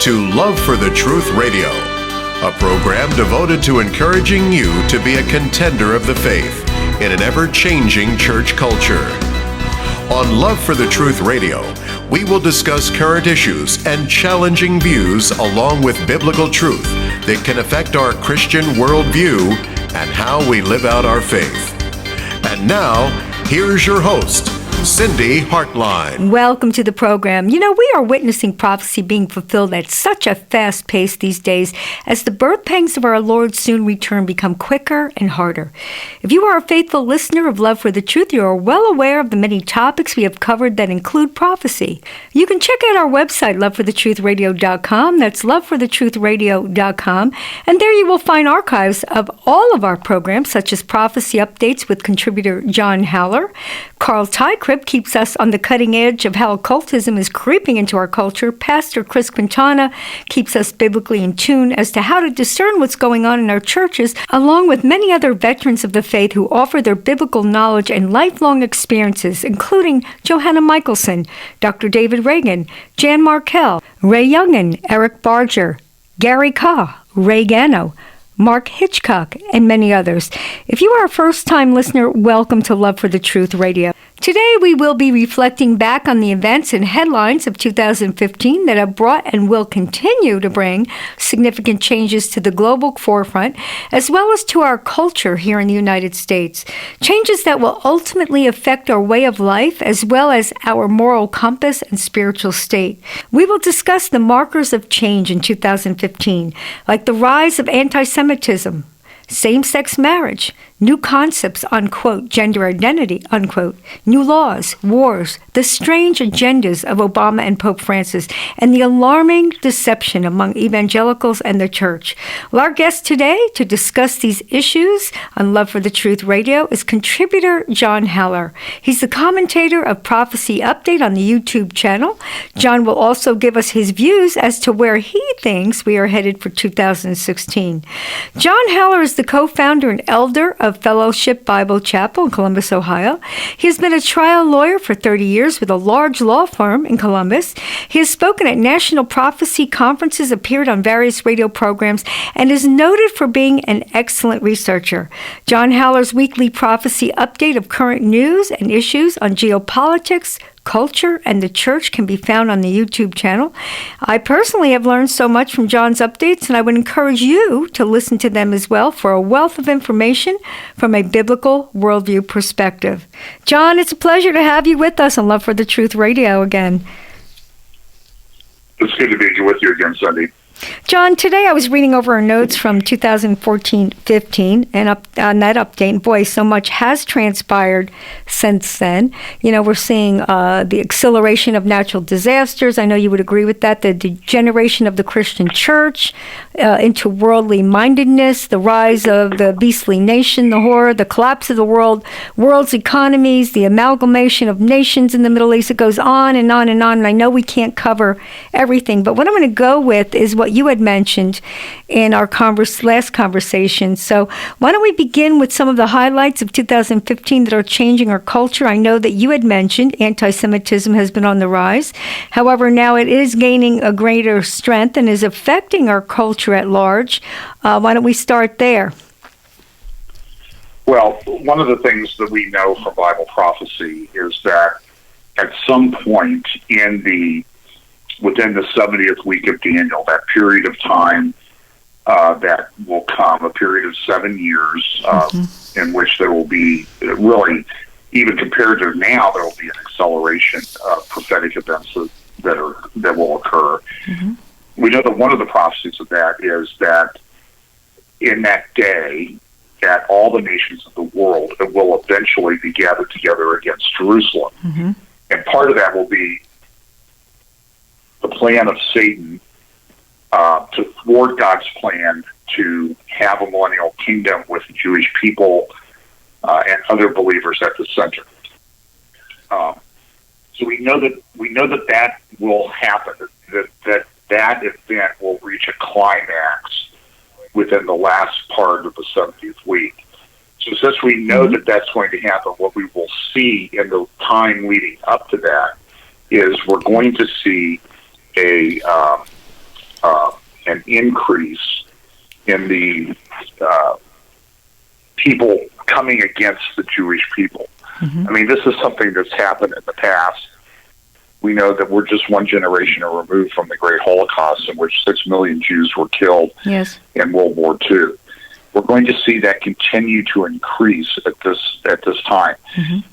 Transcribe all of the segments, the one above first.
to Love for the Truth Radio, a program devoted to encouraging you to be a contender of the faith in an ever-changing church culture. On Love for the Truth Radio, we will discuss current issues and challenging views along with biblical truth that can affect our Christian worldview and how we live out our faith. And now, here's your host, Cindy Hartline. Welcome to the program. You know, we are witnessing prophecy being fulfilled at such a fast pace these days as the birth pangs of our Lord's soon return become quicker and harder. If you are a faithful listener of Love for the Truth, you are well aware of the many topics we have covered that include prophecy. You can check out our website, loveforthetruthradio.com. That's loveforthetruthradio.com. And there you will find archives of all of our programs, such as prophecy updates with contributor John Haller. Carl Tykrip keeps us on the cutting edge of how occultism is creeping into our culture. Pastor Chris Quintana keeps us biblically in tune as to how to discern what's going on in our churches, along with many other veterans of the faith who offer their biblical knowledge and lifelong experiences, including Johanna Michelson, Dr. David Reagan, Jan Markell, Ray Youngin, Eric Barger, Gary Kah, Ray Gano, Mark Hitchcock, and many others. If you are a first-time listener, welcome to Love for the Truth Radio. Today, we will be reflecting back on the events and headlines of 2015 that have brought and will continue to bring significant changes to the global forefront, as well as to our culture here in the United States. Changes that will ultimately affect our way of life, as well as our moral compass and spiritual state. We will discuss the markers of change in 2015, like the rise of anti-Semitism, same-sex marriage, new concepts on, quote, gender identity, unquote, new laws, wars, the strange agendas of Obama and Pope Francis, and the alarming deception among evangelicals and the church. Well, our guest today to discuss these issues on Love for the Truth Radio is contributor John Haller. He's the commentator of Prophecy Update on the YouTube channel. John will also give us his views as to where he thinks we are headed for 2016. John Haller is the co-founder and elder of Fellowship Bible Chapel in Columbus, Ohio. He has been a trial lawyer for 30 years with a large law firm in Columbus. He has spoken at national prophecy conferences, appeared on various radio programs, and is noted for being an excellent researcher. John Haller's weekly prophecy update of current news and issues on geopolitics, culture, and the church can be found on the YouTube channel. I personally have learned so much from John's updates, and I would encourage you to listen to them as well for a wealth of information from a biblical worldview perspective. John, it's a pleasure to have you with us on Love for the Truth Radio again. It's good to be with you again, Cindy. John, today I was reading over our notes from 2014-15 and on that update, and boy, so much has transpired since then. You know, we're seeing the acceleration of natural disasters. I know you would agree with that. The degeneration of the Christian church into worldly mindedness, the rise of the beastly nation, the horror, the collapse of the world's economies, the amalgamation of nations in the Middle East. It goes on and on and on, and I know we can't cover everything, but what I'm going to go with is what you had mentioned in our last conversation. So why don't we begin with some of the highlights of 2015 that are changing our culture? I know that you had mentioned anti-Semitism has been on the rise. However, now it is gaining a greater strength and is affecting our culture at large. Why don't we start there? Well, one of the things that we know from Bible prophecy is that at some point within the 70th week of Daniel, that period of time that will come, a period of 7 years, in which there will be really, even compared to now, there will be an acceleration of prophetic events that will occur. Mm-hmm. We know that one of the prophecies of that is that in that day, that all the nations of the world will eventually be gathered together against Jerusalem. Mm-hmm. And part of that will be the plan of Satan to thwart God's plan to have a millennial kingdom with the Jewish people and other believers at the center. So we know that will happen. That event will reach a climax within the last part of the 70th week. So since we know that that's going to happen, what we will see in the time leading up to that is we're going to see a an increase in the people coming against the Jewish people. I mean, this is something that's happened in the past. We know that we're just one generation removed from the Great Holocaust, in which 6 million Jews were killed in World War II. We're going to see that continue to increase at this time.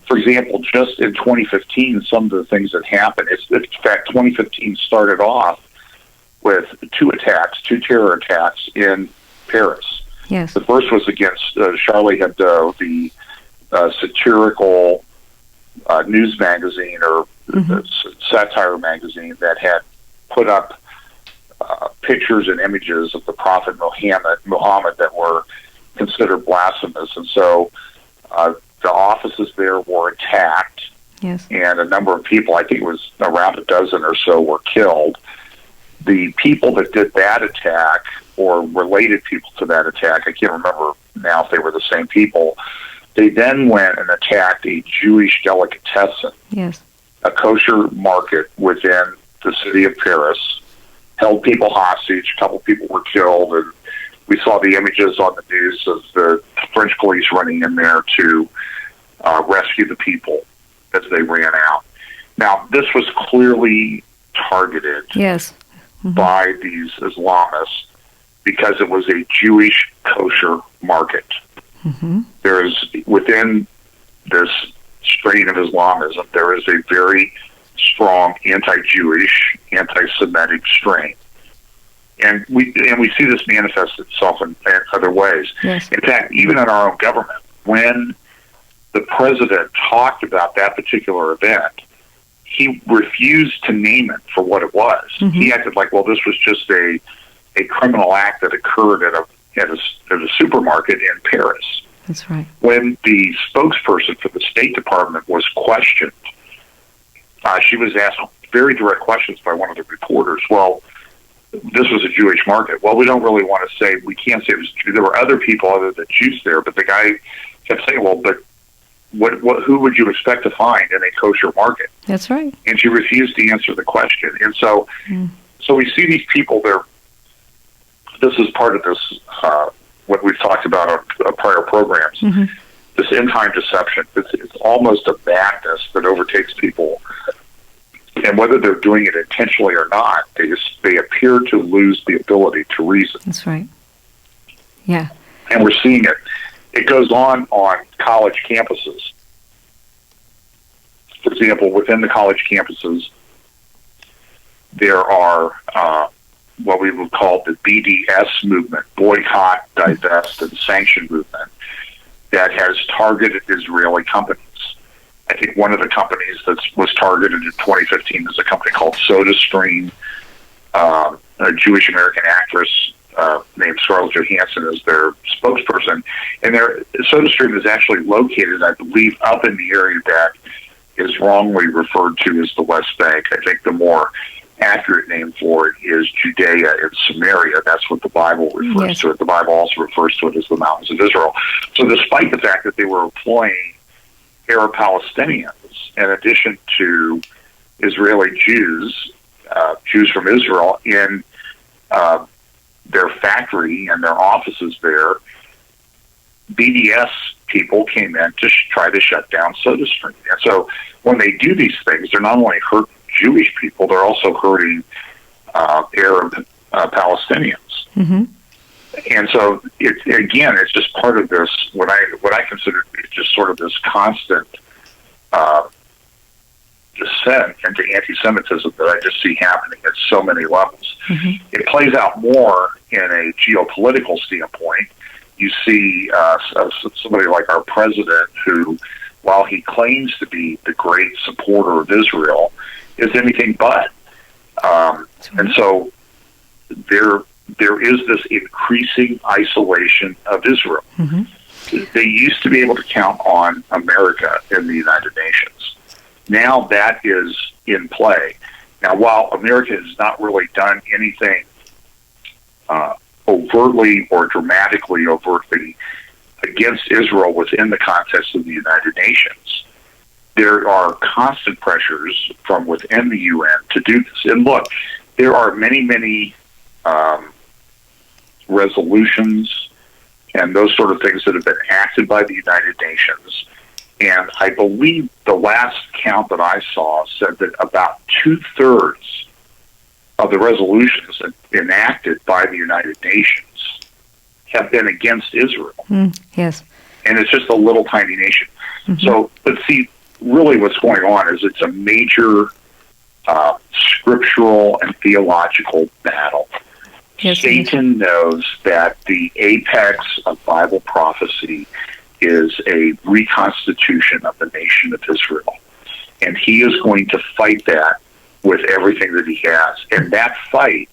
For example, just in 2015, some of the things that happened, in fact, 2015 started off with two terror attacks in Paris. The first was against Charlie Hebdo, the satirical news magazine or satire magazine that had put up pictures and images of the Prophet Muhammad that were considered blasphemous. And so the offices there were attacked, and a number of people, I think it was around a dozen or so, were killed. The people that did that attack, or related people to that attack, I can't remember now if they were the same people, they then went and attacked a Jewish delicatessen, a kosher market within the city of Paris, held people hostage. A couple people were killed, and we saw the images on the news of the French police running in there to rescue the people as they ran out. Now, this was clearly targeted by these Islamists because it was a Jewish kosher market. There is, within this strain of Islamism, there is a very strong anti-Jewish, anti-Semitic strain. And we see this manifest itself in other ways. In fact, even in our own government, when the president talked about that particular event, he refused to name it for what it was. He acted like, well, this was just a criminal act that occurred at a supermarket in Paris. That's right. When the spokesperson for the State Department was questioned, she was asked very direct questions by one of the reporters. Well, this was a Jewish market. Well, we don't really want to say, we can't say it was Jew. There were other people other than Jews there, but the guy kept saying, well, but who would you expect to find in a kosher market? That's right. And she refused to answer the question. And so we see these people there. This is part of this, what we've talked about on prior programs, this end-time deception. It's almost a madness that overtakes people. And whether they're doing it intentionally or not, they appear to lose the ability to reason. That's right. Yeah. And we're seeing it. It goes on college campuses. For example, within the college campuses, there are what we would call the BDS movement, boycott, divest, and sanction movement, that has targeted Israeli companies. I think one of the companies that was targeted in 2015 is a company called SodaStream. A Jewish American actress named Scarlett Johansson is their spokesperson. And SodaStream is actually located, I believe, up in the area that is wrongly referred to as the West Bank. I think the more accurate name for it is Judea and Samaria. That's what the Bible refers to it. The Bible also refers to it as the mountains of Israel. So despite the fact that they were employing Arab Palestinians in addition to Israeli Jews, Jews from Israel, in their factory and their offices there, BDS people came in to try to shut down SodaStream. And so when they do these things, they're not only hurting Jewish people, they're also hurting Arab Palestinians. And so, it's just part of this, what I consider to be just sort of this constant descent into anti-Semitism that I just see happening at so many levels. It plays out more in a geopolitical standpoint. You see somebody like our president who, while he claims to be the great supporter of Israel, is anything but. And so there is this increasing isolation of Israel. They used to be able to count on America in the United Nations. Now that is in play. Now, while America has not really done anything overtly or dramatically overtly against Israel within the context of the United Nations, there are constant pressures from within the UN to do this. And look, there are many, many resolutions and those sort of things that have been acted by the United Nations. And I believe the last count that I saw said that about 2/3 of the resolutions enacted by the United Nations have been against Israel. Yes. And it's just a little tiny nation. So, but see, really what's going on is it's a major scriptural and theological battle. Yes, Satan knows that the apex of Bible prophecy is a reconstitution of the nation of Israel. And he is going to fight that with everything that he has. And that fight,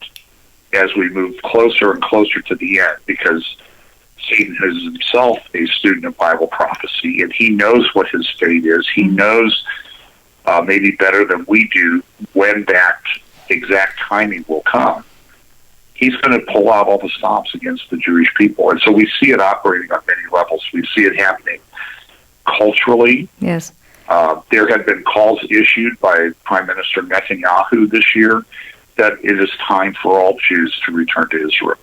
as we move closer and closer to the end, because Satan is himself a student of Bible prophecy, and he knows what his fate is. He knows maybe better than we do when that exact timing will come. He's going to pull out all the stops against the Jewish people. And so we see it operating on many levels. We see it happening culturally. Yes. There have been calls issued by Prime Minister Netanyahu this year that it is time for all Jews to return to Israel.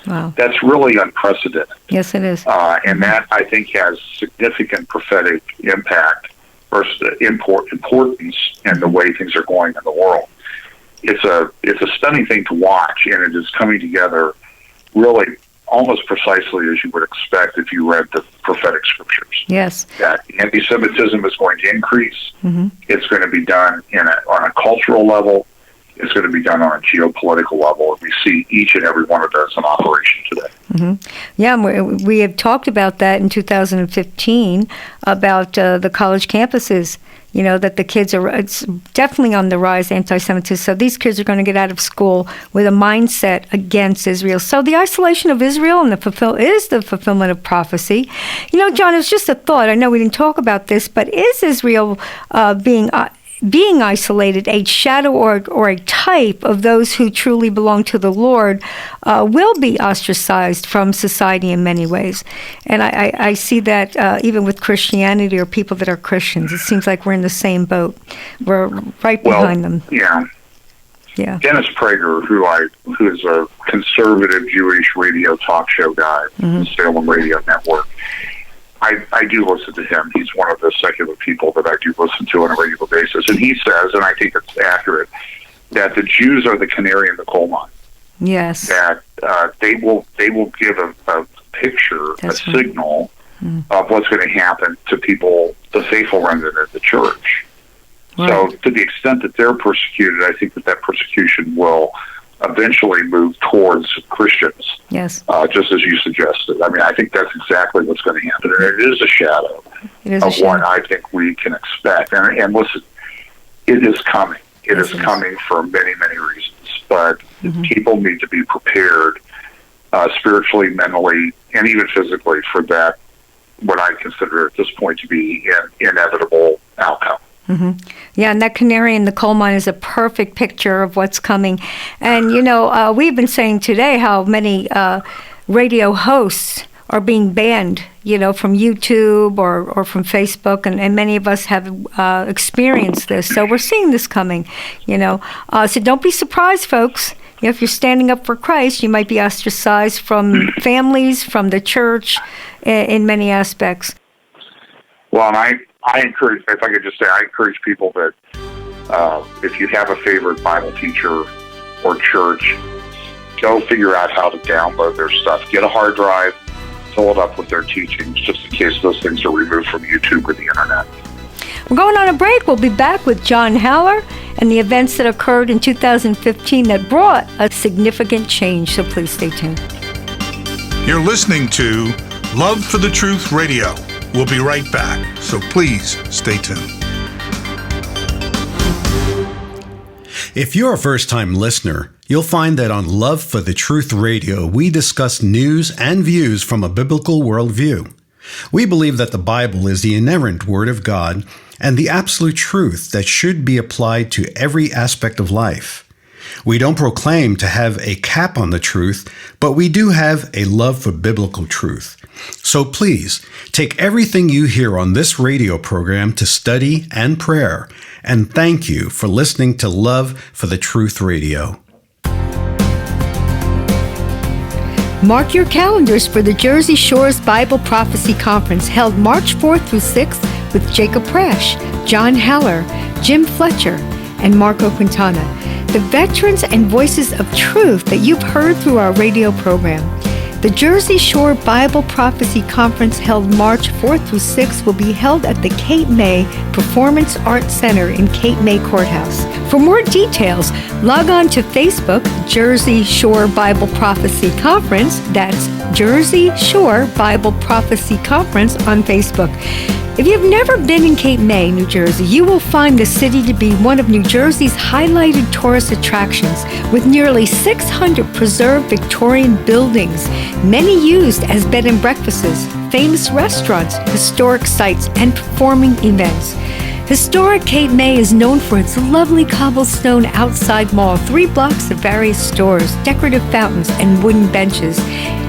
Wow. That's really unprecedented. Yes, it is. And that, I think, has significant prophetic impact or importance in the way things are going in the world. It's a stunning thing to watch, and it is coming together really almost precisely as you would expect if you read the prophetic scriptures. Yes. That anti-Semitism is going to increase. It's going to be done on a cultural level. It's going to be done on a geopolitical level, and we see each and every one of those in operation today. Yeah, we have talked about that in 2015 about the college campuses. You know, that the kids it's definitely on the rise, anti-Semitism. So these kids are going to get out of school with a mindset against Israel. So the isolation of Israel and is the fulfillment of prophecy. You know, John, it was just a thought. I know we didn't talk about this, but is Israel being isolated a shadow or a type of those who truly belong to the Lord will be ostracized from society in many ways? And I see that even with Christianity or people that are Christians. It seems like we're in the same boat. We're right behind them. Yeah. Dennis Prager, who is a conservative Jewish radio talk show guy from the Salem Radio Network, I do listen to him. He's one of the secular people that I do listen to on a regular basis. And he says, and I think it's accurate, that the Jews are the canary in the coal mine. Yes. That they will give a picture, That's a signal of what's going to happen to people, the faithful remnant of the church. Right. So to the extent that they're persecuted, I think that persecution will eventually move towards Christians. Yes. Just as you suggested. I mean, I think that's exactly what's going to happen. And it is a shadow of what I think we can expect. And listen, it is coming. It is coming for many, many reasons. But people need to be prepared spiritually, mentally, and even physically for that, what I consider at this point to be an inevitable outcome. Yeah, and that canary in the coal mine is a perfect picture of what's coming. And, you know, we've been saying today how many radio hosts are being banned, you know, from YouTube or from Facebook, and many of us have experienced this. So we're seeing this coming, you know. So don't be surprised, folks. You know, if you're standing up for Christ, you might be ostracized from families, from the church, in many aspects. Well, and I encourage, if I could just say, I encourage people that if you have a favorite Bible teacher or church, go figure out how to download their stuff. Get a hard drive, fill it up with their teachings, just in case those things are removed from YouTube or the internet. We're going on a break. We'll be back with John Haller and the events that occurred in 2015 that brought a significant change, so please stay tuned. You're listening to Love for the Truth Radio. We'll be right back, so please stay tuned. If you're a first-time listener, you'll find that on Love for the Truth Radio, we discuss news and views from a biblical worldview. We believe that the Bible is the inerrant Word of God and the absolute truth that should be applied to every aspect of life. We don't proclaim to have a cap on the truth, but we do have a love for biblical truth. So please, take everything you hear on this radio program to study and prayer, and thank you for listening to Love for the Truth Radio. Mark your calendars for the Jersey Shore's Bible Prophecy Conference held March 4th through 6th with Jacob Prash, John Haller, Jim Fletcher, and Marco Quintana, the veterans and voices of truth that you've heard through our radio program. The Jersey Shore Bible Prophecy Conference held March 4th through 6th will be held at the Cape May Performance Arts Center in Cape May Courthouse. For more details, log on to Facebook, Jersey Shore Bible Prophecy Conference. That's Jersey Shore Bible Prophecy Conference on Facebook. If you've never been in Cape May, New Jersey, you will find the city to be one of New Jersey's highlighted tourist attractions, with nearly 600 preserved Victorian buildings, many used as bed and breakfasts, famous restaurants, historic sites, and performing events. Historic Cape May is known for its lovely cobblestone outside mall, 3 blocks of various stores, decorative fountains, and wooden benches,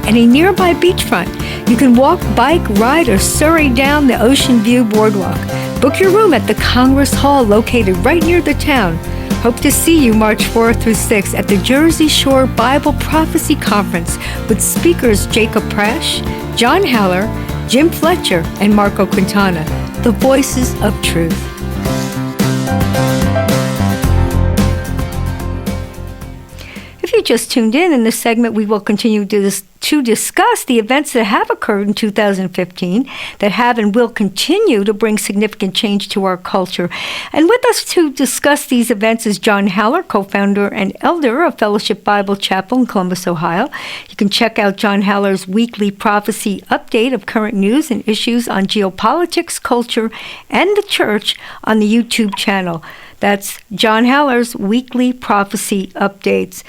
and a nearby beachfront. You can walk, bike, ride, or surrey down the Ocean View Boardwalk. Book your room at the Congress Hall located right near the town. Hope to see you March 4th through 6th at the Jersey Shore Bible Prophecy Conference with speakers Jacob Prash, John Haller, Jim Fletcher, and Marco Quintana, the voices of truth. If you just tuned in this segment, we will continue to discuss the events that have occurred in 2015 that have and will continue to bring significant change to our culture. And with us to discuss these events is John Haller, co-founder and elder of Fellowship Bible Chapel in Columbus, Ohio. You can check out John Haller's weekly prophecy update of current news and issues on geopolitics, culture, and the church on the YouTube channel. That's John Haller's weekly prophecy updates.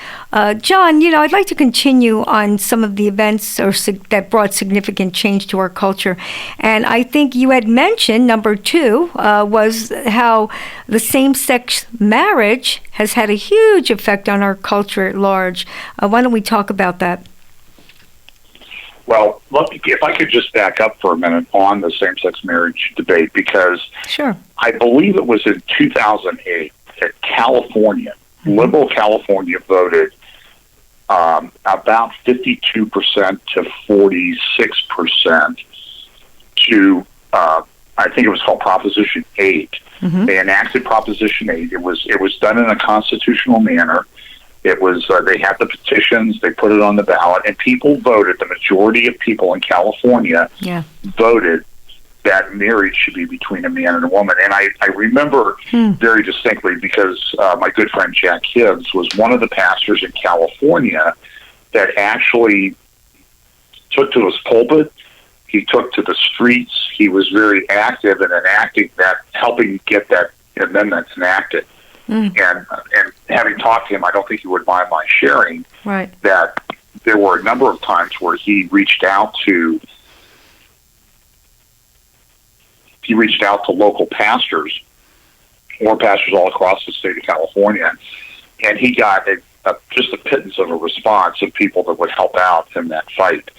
John, I'd like to continue on some of the events that brought significant change to our culture. And I think you had mentioned, number 2, was how the same-sex marriage has had a huge effect on our culture at large. Why don't we talk about that? Well, if I could just back up for a minute on the same-sex marriage debate, because sure. I believe it was in 2008 that California, liberal California, voted about 52% to 46% to, I think it was called Proposition 8. Mm-hmm. They enacted Proposition 8. It was done in a constitutional manner. It was they had the petitions, they put it on the ballot, and people voted. The majority of people in California voted that marriage should be between a man and a woman. And I remember very distinctly because my good friend Jack Hibbs was one of the pastors in California that actually took to his pulpit. He took to the streets. He was very active in enacting that, helping get that amendment enacted. And having talked to him, I don't think he would mind my sharing that there were a number of times where he reached out to local pastors or pastors all across the state of California, and he got just a pittance of a response of people that would help out in that fight.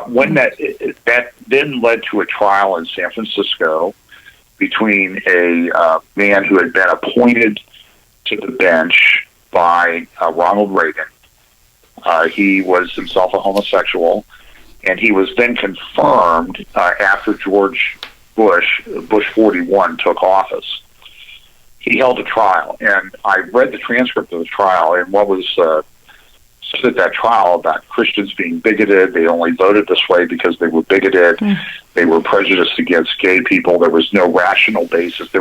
When that then led to a trial in San Francisco between a man who had been appointed to the bench by Ronald Reagan. He was himself a homosexual, and he was then confirmed after George Bush 41, took office. He held a trial, and I read the transcript of the trial, and what was said at that trial about Christians being bigoted. They only voted this way because they were bigoted. They were prejudiced against gay people. There was no rational basis. The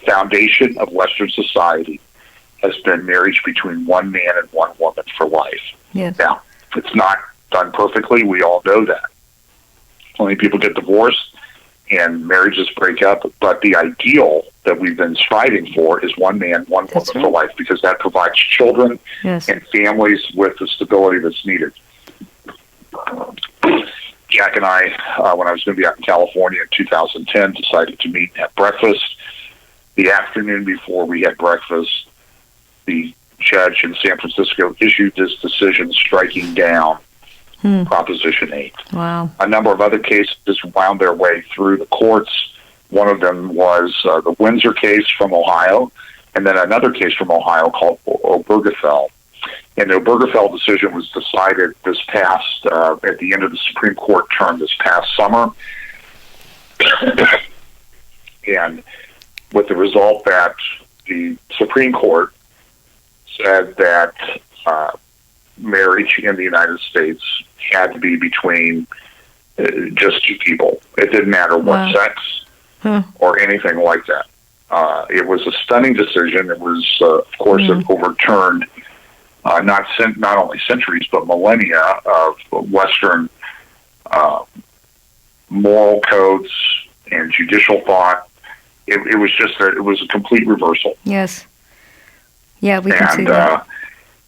foundation of Western society has been marriage between one man and one woman for life. Yes. Now, it's not done perfectly. We all know that. Plenty of people get divorced and marriages break up, but the ideal that we've been striving for is one man, one woman for life, because that provides children and families with the stability that's needed. Jack and I, when I was going to be out in California in 2010, decided to meet and have breakfast. The afternoon before we had breakfast, the judge in San Francisco issued this decision striking down Proposition 8. Wow. A number of other cases wound their way through the courts. One of them was the Windsor case from Ohio, and then another case from Ohio called Obergefell. And the Obergefell decision was decided this past, at the end of the Supreme Court term this past summer. And with the result that the Supreme Court said that marriage in the United States had to be between just two people. It didn't matter what sex or anything like that. It was a stunning decision. It was, of course, it overturned not only centuries but millennia of Western moral codes and judicial thought. It was just it was a complete reversal. Yes. Yeah, we can see that.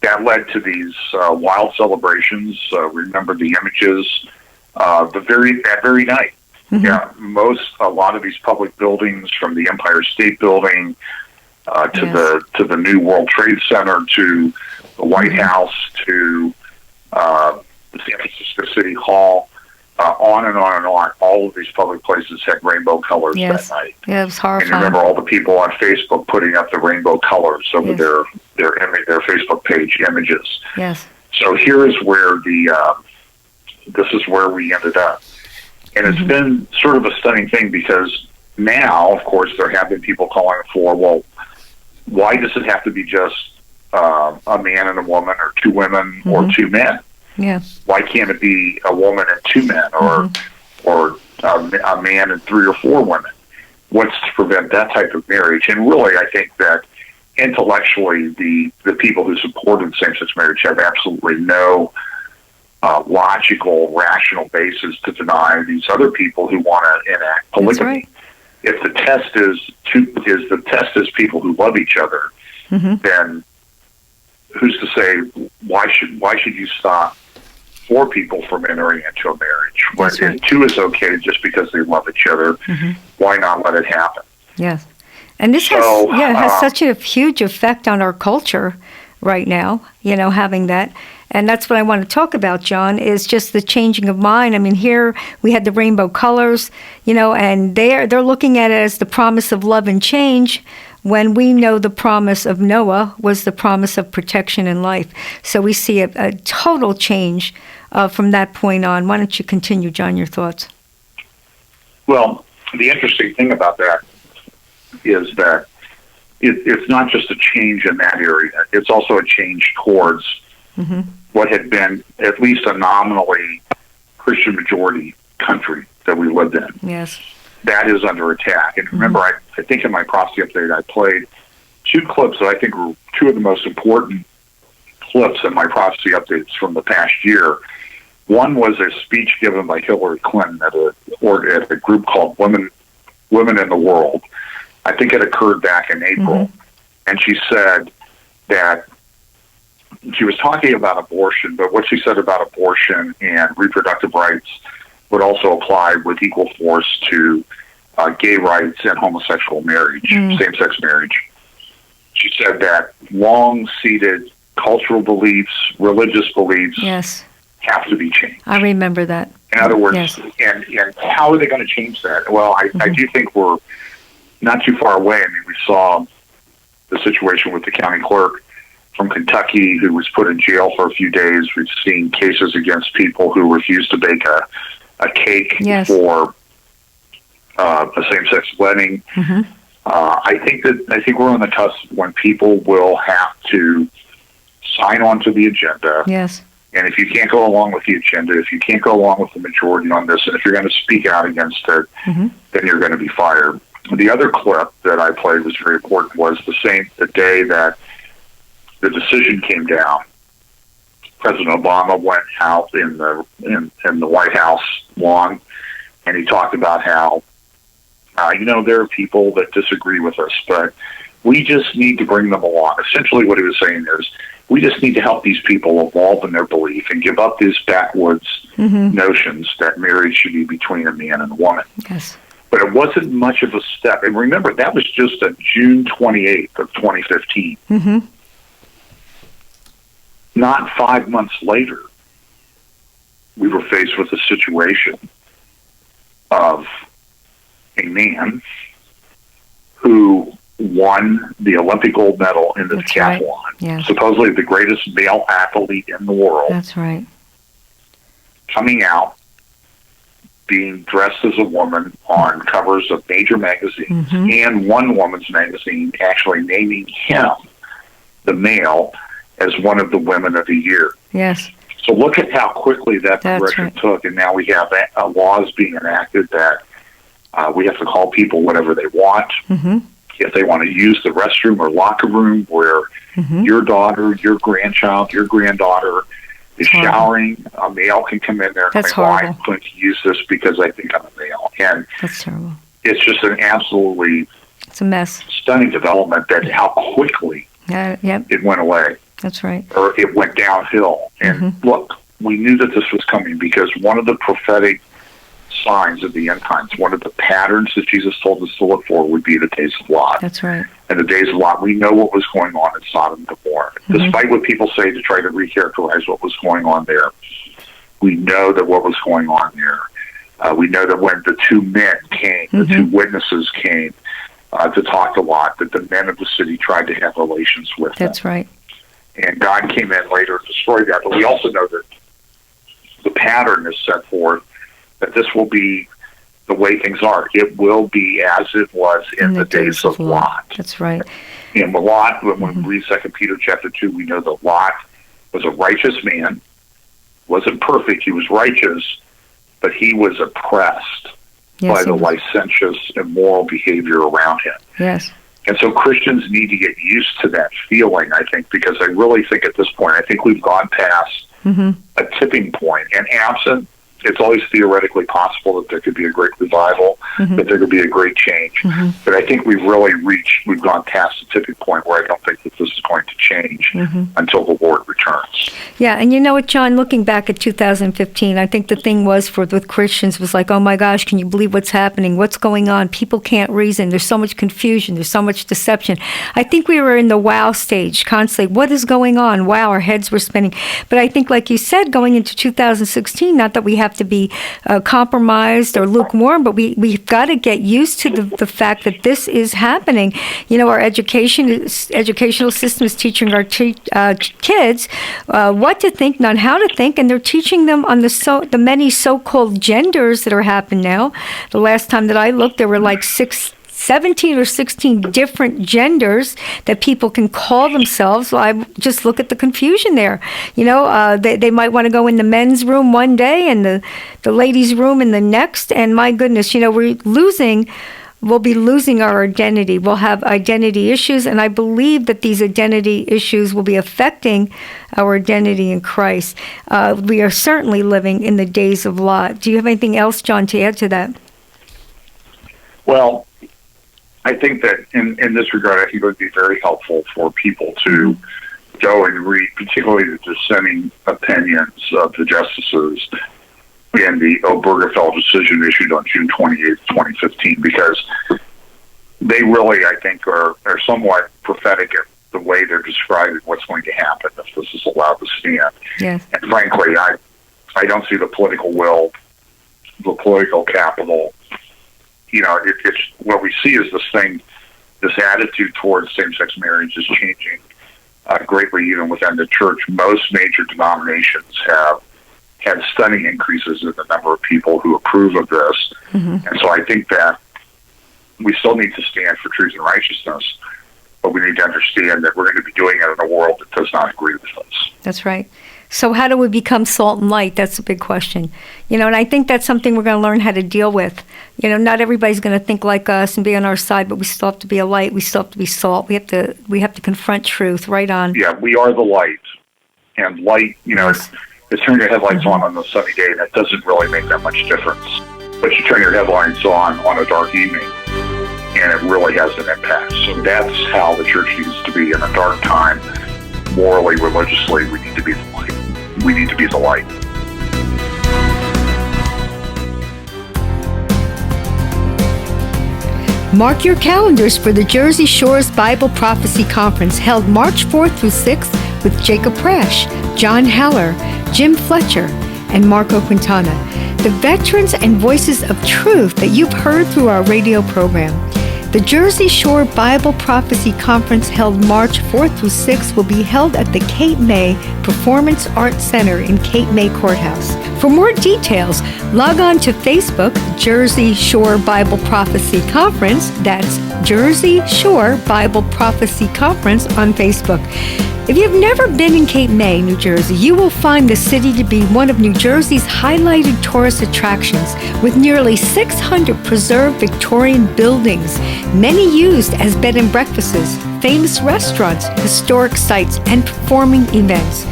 That led to these wild celebrations. Remember the images that very night. Mm-hmm. Yeah, a lot of these public buildings, from the Empire State Building to the new World Trade Center to the White House to the San Francisco City Hall, on and on and on. All of these public places had rainbow colors that night. Yeah, it was horrifying. And remember all the people on Facebook putting up the rainbow colors over their Facebook page images. Yes. So here is where this is where we ended up. And it's been sort of a stunning thing, because now, of course, there have been people calling for, well, why does it have to be just a man and a woman, or two women or two men? Yeah. Why can't it be a woman and two men, or a man and three or four women? What's to prevent that type of marriage? And really, I think that intellectually, the people who supported same-sex marriage have absolutely no logical, rational basis to deny these other people who want to enact polygamy. Right. If the test is people who love each other, then who's to say why should you stop 4 people from entering into a marriage? When 2 is okay just because they love each other, why not let it happen? Yes. And this has such a huge effect on our culture right now, having that. And that's what I want to talk about, John, is just the changing of mind. I mean, here we had the rainbow colors, and they're looking at it as the promise of love and change, when we know the promise of Noah was the promise of protection and life. So we see a total change from that point on. Why don't you continue, John, your thoughts? Well, the interesting thing about that is that it's not just a change in that area. It's also a change towards what had been at least a nominally Christian majority country that we lived in. Yes. That is under attack. And remember, I think in my prophecy update, I played 2 clips that I think were 2 of the most important clips in my prophecy updates from the past year. One was a speech given by Hillary Clinton at a group called Women in the World. I think it occurred back in April. And she said that she was talking about abortion, but what she said about abortion and reproductive rights would also apply with equal force to gay rights and homosexual marriage, same-sex marriage. She said that long-seated cultural beliefs, religious beliefs have to be changed. I remember that. In other words, and how are they going to change that? Well, I do think we're not too far away. I mean, we saw the situation with the county clerk from Kentucky who was put in jail for a few days. We've seen cases against people who refused to bake a cake for a same-sex wedding. I think we're on the cusp when people will have to sign on to the agenda. Yes. And if you can't go along with the agenda, if you can't go along with the majority on this, and if you're going to speak out against it, then you're going to be fired. The other clip that I played was very important. Was the day that the decision came down, President Obama went out in the White House lawn, and he talked about how there are people that disagree with us, but we just need to bring them along. Essentially what he was saying is, we just need to help these people evolve in their belief and give up these backwoods notions that marriage should be between a man and a woman. Yes. But it wasn't much of a step. And remember, that was just on June 28th of 2015. Not 5 months later, we were faced with a situation of a man who won the Olympic gold medal in the decathlon. Right. Yeah. Supposedly the greatest male athlete in the world. That's right. Coming out, being dressed as a woman on covers of major magazines, and one woman's magazine actually naming him, the male, as one of the women of the year. Yes. So look at how quickly that progression took, and now we have laws being enacted that we have to call people whatever they want. If they want to use the restroom or locker room where your daughter, your grandchild, your granddaughter is showering, a male can come in there and say, well, I'm going to use this because I think I'm a male. And that's terrible. It's just an absolutely it's a mess. Stunning development that how quickly it went away. That's right. Or it went downhill. And look, we knew that this was coming because one of the prophetic signs of the end times, one of the patterns that Jesus told us to look for would be the days of Lot. That's right. And the days of Lot, we know what was going on in Sodom and Gomorrah. Despite what people say to try to recharacterize what was going on there, we know that what was going on there. We know that when the two men came, the two witnesses came to talk to Lot, that the men of the city tried to have relations with them. That's right. And God came in later and destroyed that. But we also know that the pattern is set forth that this will be the way things are. It will be as it was in the days of Lot. That's right. And Lot, when we read 2 Peter chapter 2, we know that Lot was a righteous man, wasn't perfect, he was righteous, but he was oppressed by the licentious, immoral behavior around him. Yes. And so Christians need to get used to that feeling, I think, because I really think at this point, I think we've gone past a tipping point. And absent, it's always theoretically possible that there could be a great revival, that there could be a great change. But I think we've gone past the tipping point where I don't think that this is going to change until the Lord returns. Yeah, and you know what, John, looking back at 2015, I think the thing was with Christians was like, oh my gosh, can you believe what's happening? What's going on? People can't reason. There's so much confusion. There's so much deception. I think we were in the wow stage constantly. What is going on? Wow, our heads were spinning. But I think, like you said, going into 2016, not that we have to be compromised or lukewarm, but we've got to get used to the fact that this is happening. You know, our educational system is teaching our kids what to think, not how to think, and they're teaching them on the many so-called genders that are happening now. The last time that I looked, there were like 17 or 16 different genders that people can call themselves. Well, I just look at the confusion there. You know, they might want to go in the men's room one day and the ladies' room in the next. And my goodness, you know, we'll be losing our identity. We'll have identity issues. And I believe that these identity issues will be affecting our identity in Christ. We are certainly living in the days of Lot. Do you have anything else, John, to add to that? Well, I think that in this regard, I think it would be very helpful for people to go and read, particularly the dissenting opinions of the justices in the Obergefell decision issued on June 28th, 2015, because they really, I think, are somewhat prophetic in the way they're describing what's going to happen if this is allowed to stand. Yes. And frankly, I don't see the political will, the political capital. You know, it's what we see is this attitude towards same-sex marriage is changing greatly even within the church. Most major denominations have had stunning increases in the number of people who approve of this. And so I think that we still need to stand for truth and righteousness, but we need to understand that we're going to be doing it in a world that does not agree with us. That's right. So how do we become salt and light? That's a big question. You know, and I think that's something we're going to learn how to deal with. You know, not everybody's going to think like us and be on our side, but we still have to be a light. We still have to be salt. We have to confront truth right on. Yeah, we are the light. And light, you know, you turn your headlights on a sunny day, and that doesn't really make that much difference. But you turn your headlights on a dark evening, and it really has an impact. So that's how the church needs to be in a dark time. Morally, religiously, we need to be the light. We need to be the light. Mark your calendars for the Jersey Shores Bible Prophecy Conference held March 4th through 6th with Jacob Prash, John Haller, Jim Fletcher, and Marco Quintana, the veterans and voices of truth that you've heard through our radio program. The Jersey Shore Bible Prophecy Conference, held March 4th through 6th, will be held at the Cape May Performance Arts Center in Cape May Courthouse. For more details, log on to Facebook, Jersey Shore Bible Prophecy Conference. That's Jersey Shore Bible Prophecy Conference on Facebook. If you've never been in Cape May, New Jersey, you will find the city to be one of New Jersey's highlighted tourist attractions, with nearly 600 preserved Victorian buildings, many used as bed and breakfasts, famous restaurants, historic sites, and performing events.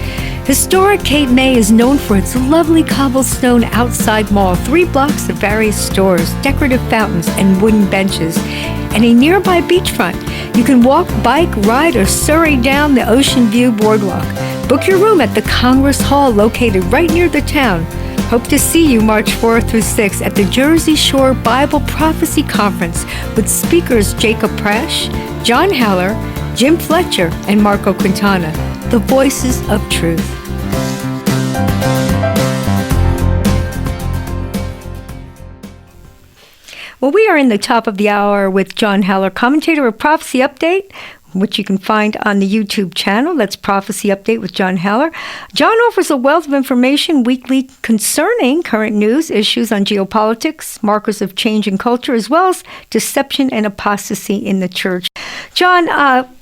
Historic Cape May is known for its lovely cobblestone outside mall, 3 blocks of various stores, decorative fountains, and wooden benches, and a nearby beachfront. You can walk, bike, ride, or surrey down the Ocean View Boardwalk. Book your room at the Congress Hall, located right near the town. Hope to see you March 4th through 6th at the Jersey Shore Bible Prophecy Conference with speakers Jacob Prash, John Haller, Jim Fletcher, and Marco Quintana, the voices of truth. Well, we are in the top of the hour with John Haller, commentator of Prophecy Update, which you can find on the YouTube channel. That's Prophecy Update with John Haller. John offers a wealth of information weekly concerning current news, issues on geopolitics, markers of change in culture, as well as deception and apostasy in the church. John,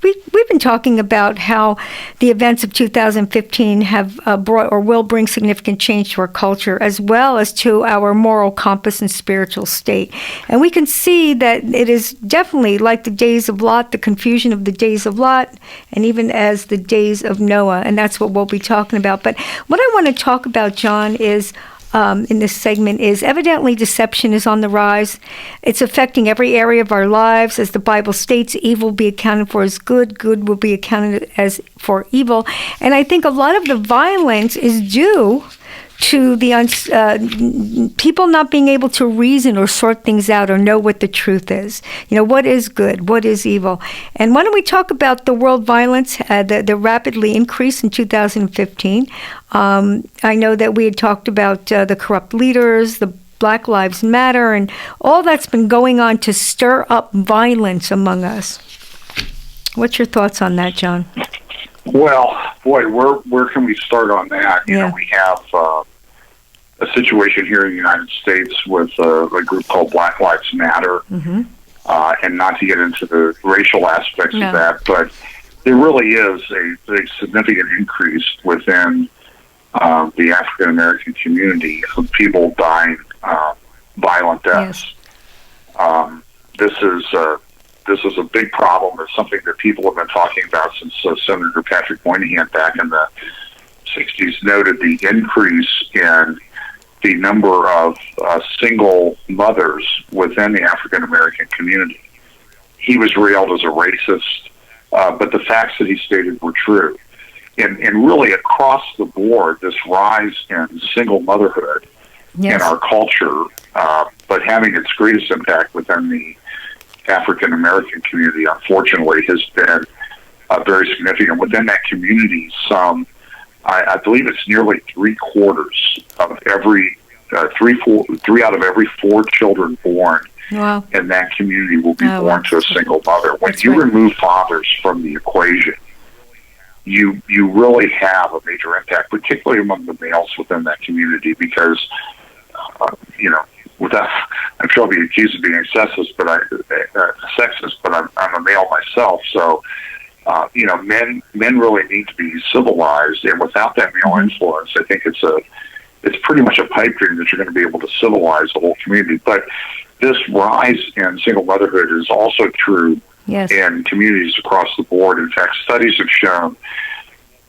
we've been talking about how the events of 2015 have brought or will bring significant change to our culture, as well as to our moral compass and spiritual state. And we can see that it is definitely like the days of Lot, the confusion of the days of Lot, and even as the days of Noah. And that's what we'll be talking about. But what I want to talk about, John, is in this segment is evidently deception is on the rise. It's affecting every area of our lives. As the Bible states, evil will be accounted for as good, good will be accounted as for evil. And I think a lot of the violence is due to the people not being able to reason or sort things out or know what the truth is. You know, what is good, what is evil. And why don't we talk about the world violence, the rapidly increase in 2015. I know that we had talked about the corrupt leaders, the Black Lives Matter, and all that's been going on to stir up violence among us. What's your thoughts on that, John? Well, boy, where can we start on that? You know, we have a situation here in the United States with a group called Black Lives Matter, and not to get into the racial aspects of that, but there really is a significant increase within the African American community of people dying violent deaths. This is a big problem. It's something that people have been talking about since Senator Patrick Moynihan back in the 60s noted the increase in the number of single mothers within the African American community. He was railed as a racist, but the facts that he stated were true. And really across the board, this rise in single motherhood in our culture, but having its greatest impact within the African American community, unfortunately, has been very significant. Within that community, I believe it's nearly 3/4 of every 3 out of every 4 children born in that community will be born to a single mother. When you remove fathers from the equation, you really have a major impact, particularly among the males within that community, because I'm sure I'll be accused of being sexist, but I'm a male myself, so men really need to be civilized, and without that male influence, I think it's pretty much a pipe dream that you're going to be able to civilize the whole community. But this rise in single motherhood is also true in communities across the board. In fact, studies have shown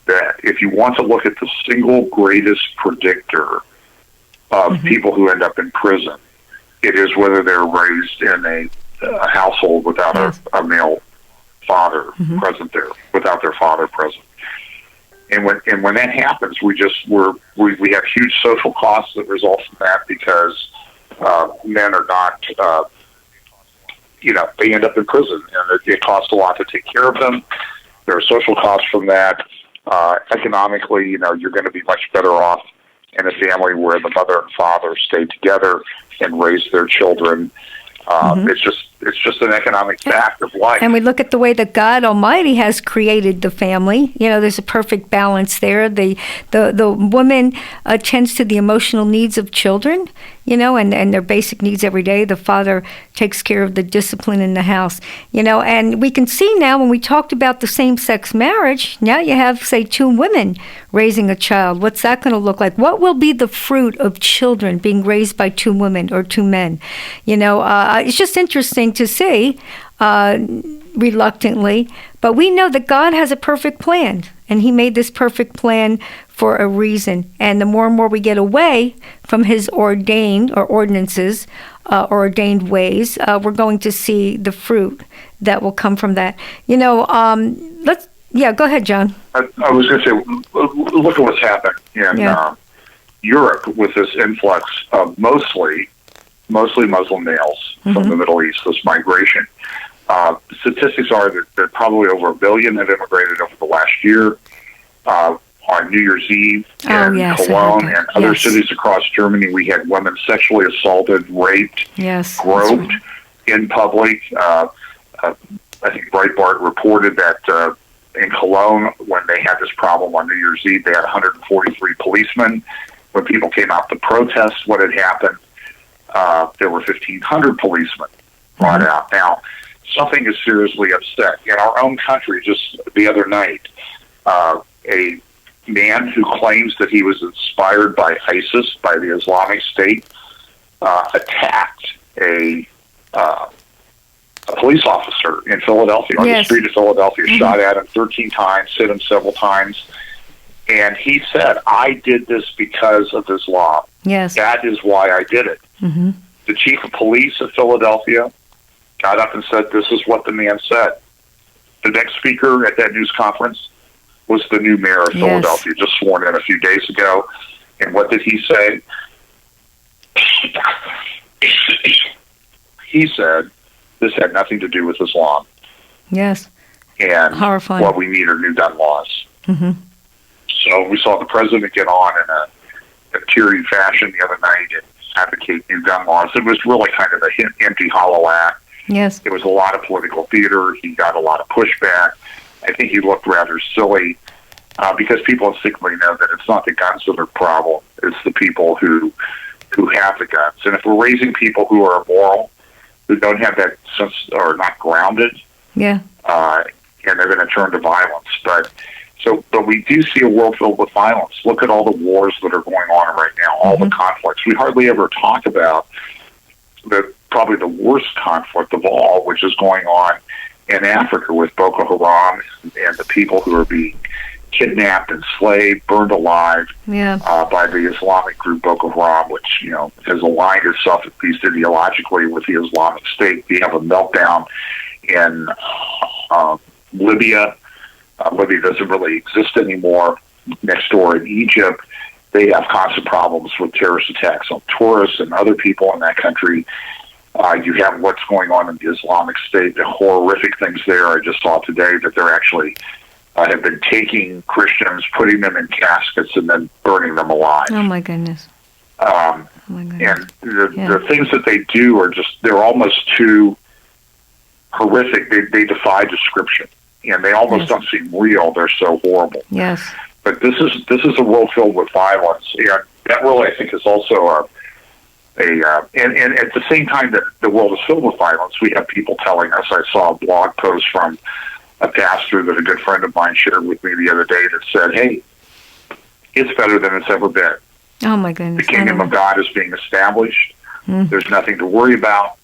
that if you want to look at the single greatest predictor of people who end up in prison, it is whether they're raised in a household without a male father present there, without their father present. And when that happens, we have huge social costs that result from that, because men are not, they end up in prison, and it costs a lot to take care of them. There are social costs from that. Economically, you're going to be much better off in a family where the mother and father stay together and raise their children. It's just an economic fact of life. And we look at the way that God Almighty has created the family. There's a perfect balance there. The woman tends to the emotional needs of children, and their basic needs every day. The father takes care of the discipline in the house, and we can see now when we talked about the same-sex marriage, now you have, say, two women raising a child. What's that going to look like? What will be the fruit of children being raised by two women or two men? It's just interesting to see, reluctantly, but we know that God has a perfect plan, and he made this perfect plan for a reason. And the more and more we get away from his ordained or ordinances or ordained ways, we're going to see the fruit that will come from that. Go ahead, John. I was going to say, look at what's happened in Europe with this influx of mostly Muslim males from the Middle East, this migration. Statistics are that probably over 1 billion have immigrated over the last year. On New Year's Eve in Cologne and other cities across Germany, we had women sexually assaulted, raped, groped in public. I think Breitbart reported that in Cologne, when they had this problem on New Year's Eve, they had 143 policemen. When people came out to protest what had happened, there were 1,500 policemen brought out. Now, something is seriously upset. In our own country, just the other night, a man who claims that he was inspired by ISIS, by the Islamic State, attacked a police officer in Philadelphia, on the street of Philadelphia, shot at him 13 times, hit him several times. And he said, I did this because of Islam. Yes. That is why I did it. Mm-hmm. The chief of police of Philadelphia got up and said, this is what the man said. The next speaker at that news conference was the new mayor of Philadelphia, just sworn in a few days ago. And what did he say? He said, this had nothing to do with Islam. Yes. And horrifying. What we need are new gun laws. Mm-hmm. So we saw the president get on in a teary fashion the other night and advocate new gun laws. It was really kind of an empty, hollow act. Yes. It was a lot of political theater. He got a lot of pushback. I think he looked rather silly because people instinctively know that it's not the guns that are the problem. It's the people who have the guns. And if we're raising people who are immoral, who don't have that sense, or not grounded, and they're going to turn to violence. But we do see a world filled with violence. Look at all the wars that are going on right now, all the conflicts. We hardly ever talk about probably the worst conflict of all, which is going on in Africa with Boko Haram and the people who are being kidnapped, enslaved, burned alive by the Islamic group Boko Haram, which has aligned itself, at least ideologically, with the Islamic State. We have a meltdown in Libya. Libya doesn't really exist anymore. Next door in Egypt, they have constant problems with terrorist attacks on tourists and other people in that country. You have what's going on in the Islamic State, the horrific things there. I just saw today that they're actually have been taking Christians, putting them in caskets, and then burning them alive. Oh, my goodness. And the things that they do are they're almost too horrific. They defy description. And they almost don't seem real. They're so horrible. Yes. But this is a world filled with violence. And that really, I think, is also and at the same time that the world is filled with violence, we have people telling us. I saw a blog post from a pastor that a good friend of mine shared with me the other day that said, hey, it's better than it's ever been. Oh, my goodness. The kingdom of God is being established. There's nothing to worry about.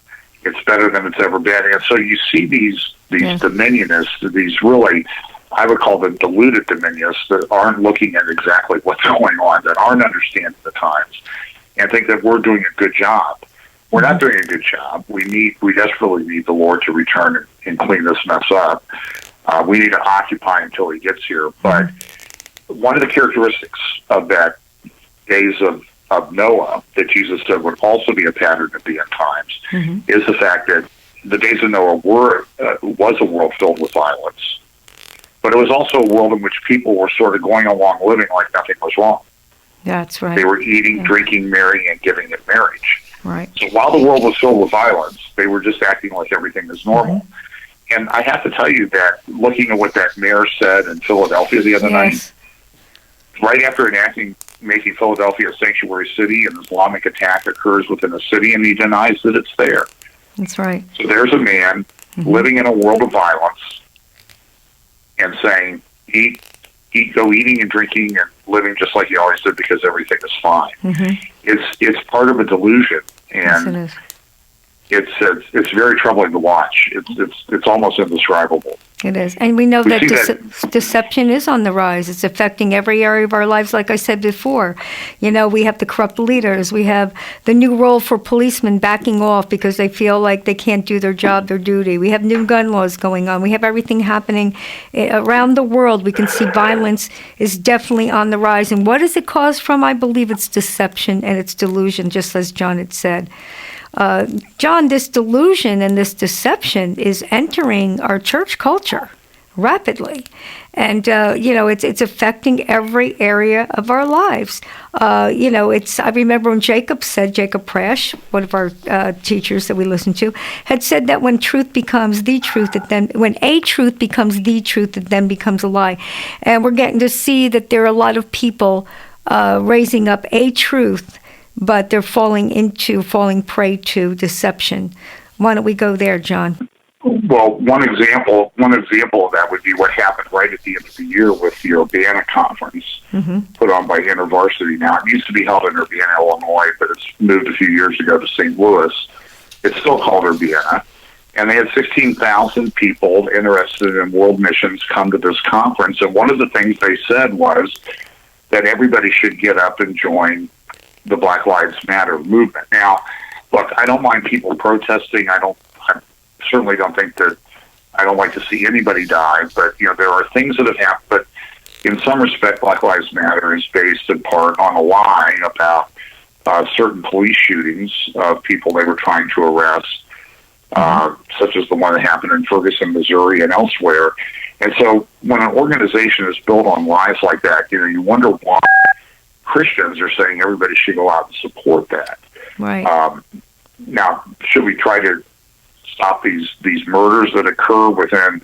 It's better than it's ever been. And so you see these dominionists, these really, I would call them deluded dominionists that aren't looking at exactly what's going on, that aren't understanding the times, and think that we're doing a good job. We're not doing a good job. We desperately need the Lord to return and clean this mess up. We need to occupy until he gets here. But one of the characteristics of that days of Noah that Jesus said would also be a pattern of the end times is the fact that the days of Noah was a world filled with violence. But it was also a world in which people were sort of going along living like nothing was wrong. That's right. They were eating, drinking, marrying, and giving in marriage. Right. So while the world was filled with violence, they were just acting like everything is normal. And I have to tell you that looking at what that mayor said in Philadelphia the other night, right after making Philadelphia a sanctuary city, an Islamic attack occurs within the city, and he denies that it's there. That's right. So there's a man living in a world of violence and saying, go eating and drinking and living just like he always did because everything is fine. It's part of a delusion, and it's very troubling to watch. It's almost indescribable. It is. And we know that deception is on the rise. It's affecting every area of our lives, like I said before. You know, we have the corrupt leaders. We have the new role for policemen backing off because they feel like they can't do their job, their duty. We have new gun laws going on. We have everything happening around the world. We can see violence is definitely on the rise. And what is it caused from? I believe it's deception and it's delusion, just as John had said. John, this delusion and this deception is entering our church culture rapidly. And, it's affecting every area of our lives. I remember when Jacob Prash, one of our teachers that we listened to, had said that when truth becomes the truth, when a truth becomes the truth, it then becomes a lie. And we're getting to see that there are a lot of people raising up a truth, but they're falling prey to deception. Why don't we go there, John? Well, one example of that would be what happened right at the end of the year with the Urbana conference put on by InterVarsity. Now, it used to be held in Urbana, Illinois, but it's moved a few years ago to St. Louis. It's still called Urbana. And they had 16,000 people interested in world missions come to this conference. And one of the things they said was that everybody should get up and join the Black Lives Matter movement. Now, look, I don't mind people protesting. I certainly don't think that I don't like to see anybody die, but there are things that have happened. But in some respect, Black Lives Matter is based in part on a lie about certain police shootings of people they were trying to arrest, such as the one that happened in Ferguson, Missouri, and elsewhere. And so, when an organization is built on lies like that, you wonder why Christians are saying everybody should go out and support that. Right. Now, should we try to stop these murders that occur within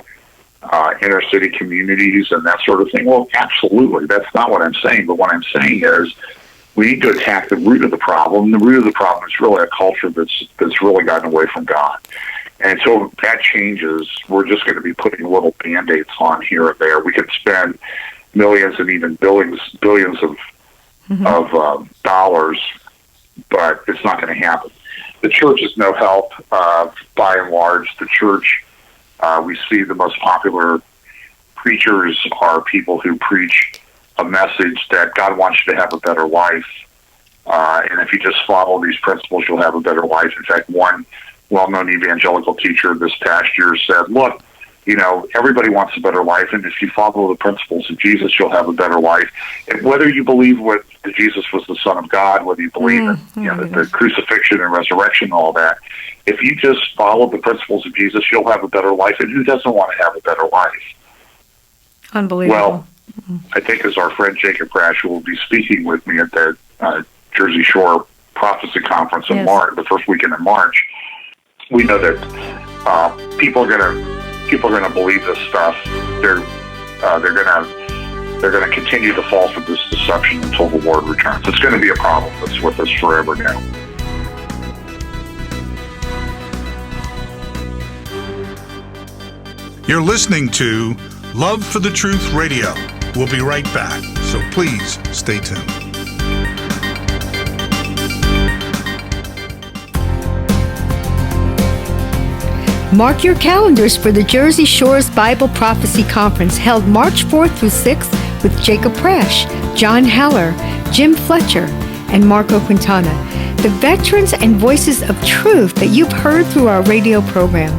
inner city communities and that sort of thing? Well, absolutely. That's not what I'm saying. But what I'm saying is we need to attack the root of the problem. The root of the problem is really a culture that's really gotten away from God. And so if that changes, we're just going to be putting little Band-Aids on here and there. We could spend millions and even billions of dollars, but it's not going to happen. The church is no help. By and large, the church, we see the most popular preachers are people who preach a message that God wants you to have a better life. And if you just follow these principles, you'll have a better life. In fact, one well-known evangelical teacher this past year said, look, everybody wants a better life, and if you follow the principles of Jesus, you'll have a better life. And whether you believe that Jesus was the Son of God, whether you believe in the crucifixion and resurrection and all that, if you just follow the principles of Jesus, you'll have a better life. And who doesn't want to have a better life? Unbelievable. Well, I think as our friend Jacob Prash will be speaking with me at the Jersey Shore Prophecy Conference in March, the first weekend in March, we know that people are going to believe this stuff. They're going to continue to fall for this deception until the Lord returns. It's going to be a problem that's with us forever now. You're listening to Love for the Truth Radio. We'll be right back, so please stay tuned. Mark your calendars for the Jersey Shore's Bible Prophecy Conference held March 4th through 6th with Jacob Prash, John Haller, Jim Fletcher, and Marco Quintana, the veterans and voices of truth that you've heard through our radio program.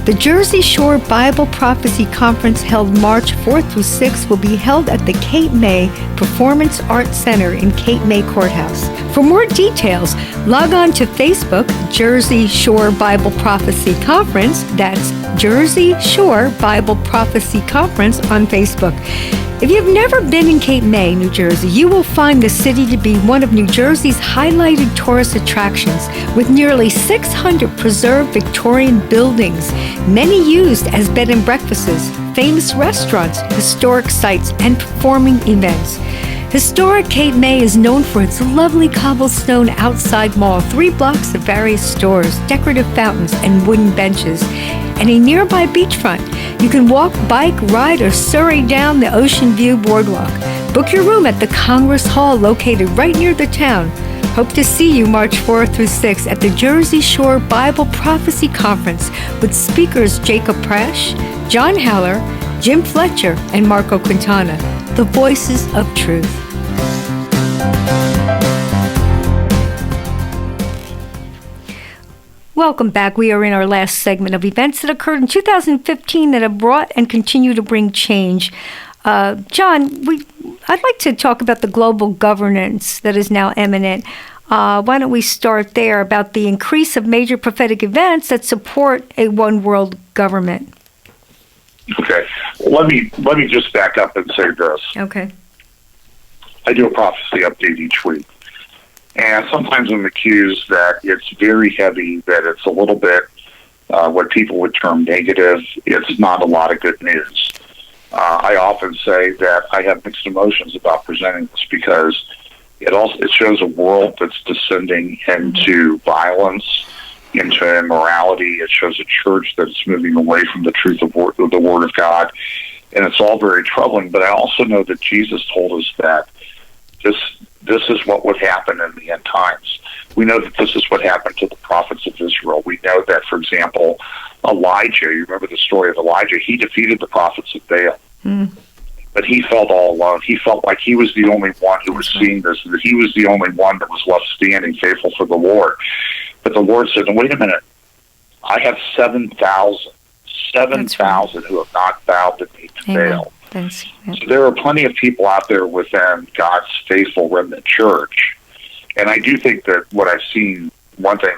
The Jersey Shore Bible Prophecy Conference held March 4th through 6th will be held at the Cape May Performance Arts Center in Cape May Courthouse. For more details, log on to Facebook, Jersey Shore Bible Prophecy Conference. That's Jersey Shore Bible Prophecy Conference on Facebook. If you've never been in Cape May, New Jersey, you will find the city to be one of New Jersey's highlighted tourist attractions, with nearly 600 preserved Victorian buildings, many used as bed and breakfasts, famous restaurants, historic sites, and performing events. Historic Cape May is known for its lovely cobblestone outside mall, 3 blocks of various stores, decorative fountains, and wooden benches, and a nearby beachfront. You can walk, bike, ride, or surrey down the Ocean View Boardwalk. Book your room at the Congress Hall, located right near the town. Hope to see you March 4th through 6th at the Jersey Shore Bible Prophecy Conference with speakers Jacob Prash, John Haller, Jim Fletcher, and Marco Quintana, the voices of truth. Welcome back. We are in our last segment of events that occurred in 2015 that have brought and continue to bring change. John, I'd like to talk about the global governance that is now imminent. Why don't we start there, about the increase of major prophetic events that support a one world government? Okay. Let me just back up and say this. Okay. I do a prophecy update each week. And sometimes I'm accused that it's very heavy, that it's a little bit what people would term negative. It's not a lot of good news. I often say that I have mixed emotions about presenting this, because it shows a world that's descending into violence, into immorality. It shows a church that's moving away from the truth of the Word of God. And it's all very troubling. But I also know that Jesus told us that this is what would happen in the end times. We know that this is what happened to the prophets of Israel. We know that, for example, Elijah, you remember the story of Elijah, he defeated the prophets of Baal. But he felt all alone. He felt like he was the only one who was seeing this, that he was the only one that was left standing, faithful for the Lord. But the Lord said, wait a minute, I have 7,000 who have not bowed the knee to Baal. So there are plenty of people out there within God's faithful remnant church. And I do think that what I've seen, one thing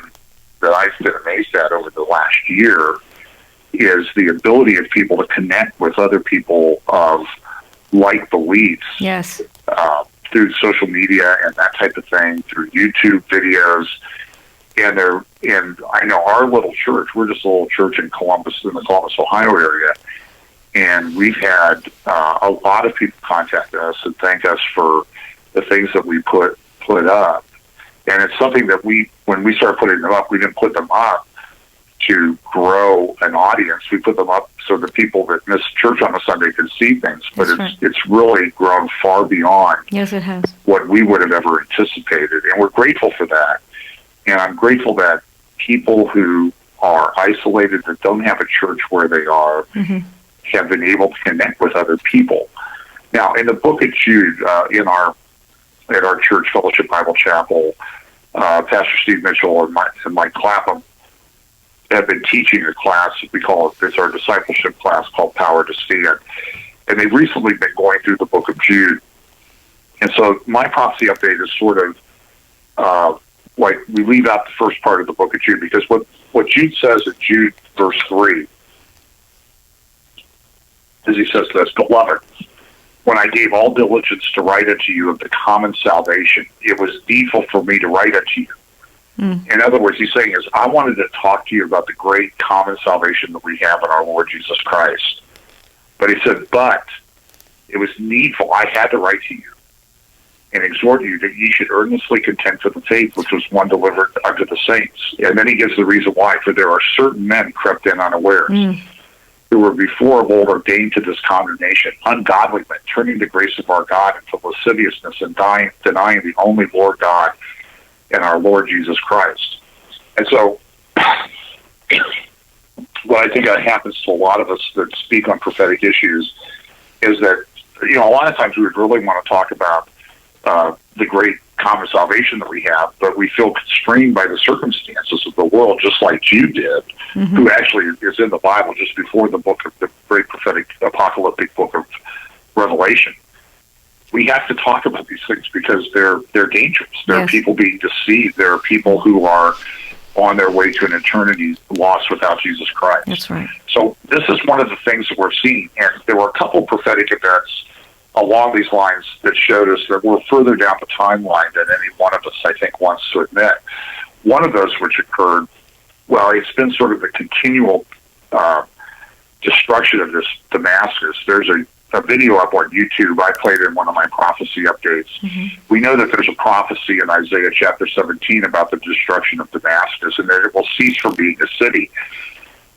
that I've been amazed at over the last year, is the ability of people to connect with other people of like beliefs. Yes. Through social media and that type of thing, through YouTube videos. And I know our little church, we're just a little church in the Columbus, Ohio area. And we've had a lot of people contact us and thank us for the things that we put up. And it's something that when we started putting them up, we didn't put them up to grow an audience. We put them up so that people that miss church on a Sunday can see things. But it's really grown far beyond it has. What we would have ever anticipated. And we're grateful for that. And I'm grateful that people who are isolated, that don't have a church where they are, have been able to connect with other people. Now, in the book of Jude, at our church, Fellowship Bible Chapel, Pastor Steve Mitchell and Mike Clapham have been teaching a class. It's our discipleship class called Power to Stand. And they've recently been going through the book of Jude. And so my prophecy update is sort of like we leave out the first part of the book of Jude, because what Jude says in Jude verse 3 is he says this, Beloved, when I gave all diligence to write unto you of the common salvation, it was needful for me to write unto you. In other words, he's saying is, I wanted to talk to you about the great common salvation that we have in our Lord Jesus Christ. But he said, but it was needful, I had to write to you and exhort you that ye should earnestly contend for the faith which was one delivered unto the saints. And then he gives the reason why. For there are certain men crept in unawares, who were before of old ordained to this condemnation, ungodly men, turning the grace of our God into lasciviousness and denying the only Lord God and our Lord Jesus Christ. And so what I think that happens to a lot of us that speak on prophetic issues is that, a lot of times we would really want to talk about the great common salvation that we have, but we feel constrained by the circumstances of the world, just like Jude did, who actually is in the Bible just before the great prophetic apocalyptic book of Revelation. We have to talk about these things because they're dangerous. There are people being deceived. There are people who are on their way to an eternity lost without Jesus Christ. That's right. So this is one of the things that we're seeing. And there were a couple prophetic events along these lines that showed us that we're further down the timeline than any one of us, I think, wants to admit. One of those which occurred, well, it's been sort of a continual destruction of this Damascus. There's a video up on YouTube. I played in one of my prophecy updates. Mm-hmm. We know that there's a prophecy in Isaiah chapter 17 about the destruction of Damascus, and that it will cease from being a city.